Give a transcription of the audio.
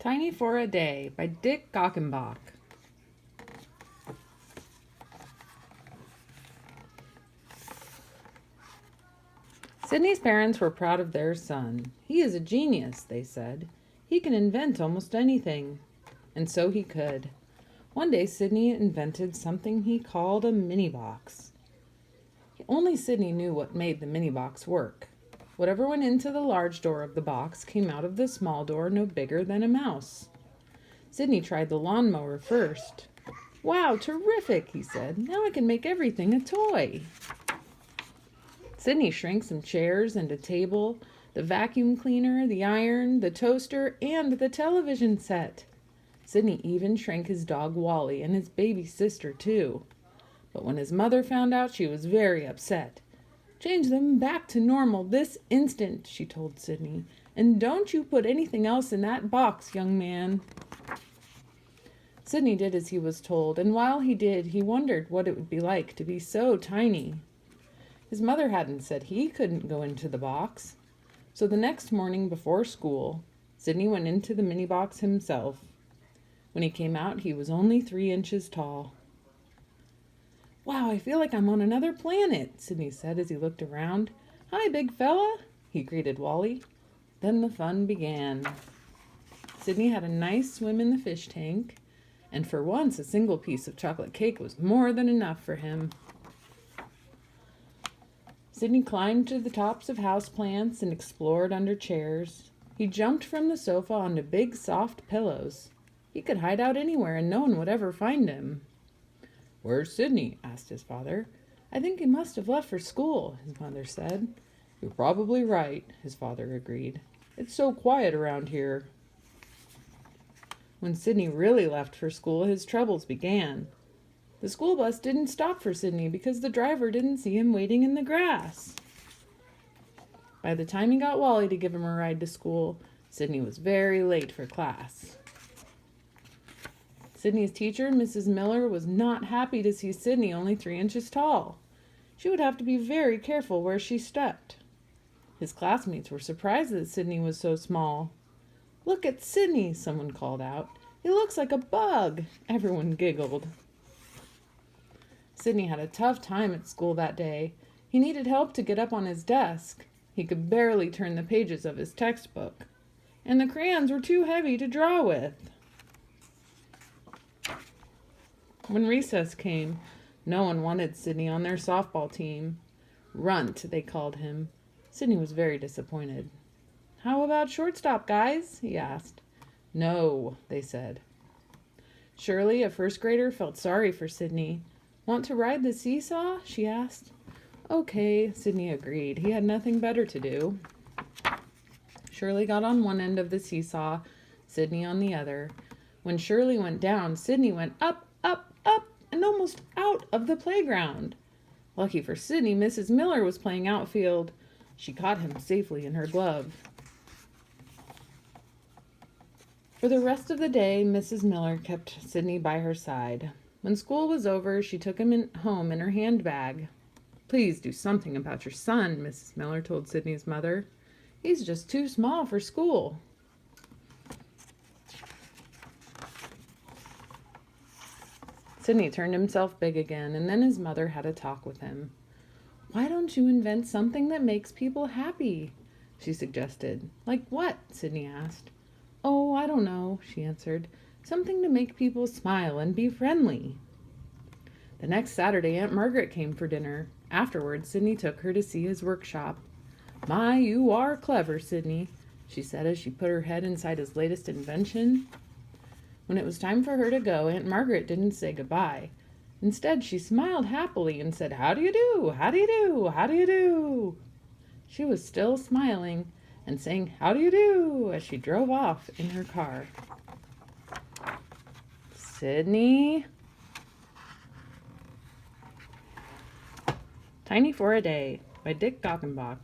Tiny for a Day by Dick Gockenbach. Sydney's parents were proud of their son. He is a genius, they said. He can invent almost anything. And so he could. One day Sydney invented something he called a mini box. Only Sydney knew what made the mini box work. Whatever went into the large door of the box came out of the small door no bigger than a mouse. Sydney tried the lawnmower first. "Wow, terrific," he said. "Now I can make everything a toy." Sydney shrank some chairs and a table, the vacuum cleaner, the iron, the toaster, and the television set. Sydney even shrank his dog Wally and his baby sister too. But when his mother found out, she was very upset. "Change them back to normal this instant," she told Sydney. "And don't you put anything else in that box, young man." Sydney did as he was told, and while he did, he wondered what it would be like to be so tiny. His mother hadn't said he couldn't go into the box. So the next morning before school, Sydney went into the mini box himself. When he came out, he was only 3 inches tall. "Wow, I feel like I'm on another planet," Sydney said as he looked around. "Hi, big fella," he greeted Wally. Then the fun began. Sydney had a nice swim in the fish tank, and for once a single piece of chocolate cake was more than enough for him. Sydney climbed to the tops of houseplants and explored under chairs. He jumped from the sofa onto big soft pillows. He could hide out anywhere and no one would ever find him. "Where's Sydney?" asked his father. "I think he must have left for school," his mother said. "You're probably right," his father agreed. "It's so quiet around here." When Sydney really left for school, his troubles began. The school bus didn't stop for Sydney because the driver didn't see him waiting in the grass. By the time he got Wally to give him a ride to school, Sydney was very late for class. Sydney's teacher, Mrs. Miller, was not happy to see Sydney only 3 inches tall. She would have to be very careful where she stepped. His classmates were surprised that Sydney was so small. "Look at Sydney," someone called out. "He looks like a bug." Everyone giggled. Sydney had a tough time at school that day. He needed help to get up on his desk. He could barely turn the pages of his textbook. And the crayons were too heavy to draw with. When recess came, no one wanted Sydney on their softball team. Runt, they called him. Sydney was very disappointed. "How about shortstop, guys?" he asked. "No," they said. Shirley, a first grader, felt sorry for Sydney. "Want to ride the seesaw?" she asked. "Okay," Sydney agreed. He had nothing better to do. Shirley got on one end of the seesaw, Sydney on the other. When Shirley went down, Sydney went up, up, up, and almost out of the playground. Lucky for Sydney, Mrs. Miller was playing outfield. She caught him safely in her glove. For the rest of the day, Mrs. Miller kept Sydney by her side. When school was over, she took him home in her handbag. "Please do something about your son," Mrs. Miller told Sydney's mother. "He's just too small for school." Sydney turned himself big again, and then his mother had a talk with him. "Why don't you invent something that makes people happy?" she suggested. "Like what?" Sydney asked. "Oh, I don't know," she answered. "Something to make people smile and be friendly." The next Saturday, Aunt Margaret came for dinner. Afterwards, Sydney took her to see his workshop. "My, you are clever, Sydney," she said as she put her head inside his latest invention. When it was time for her to go, Aunt Margaret didn't say goodbye. Instead, she smiled happily and said, "How do you do? How do you do? How do you do?" She was still smiling and saying, "How do you do?" as she drove off in her car. Sydney. Tiny for a Day by Dick Gockenbach.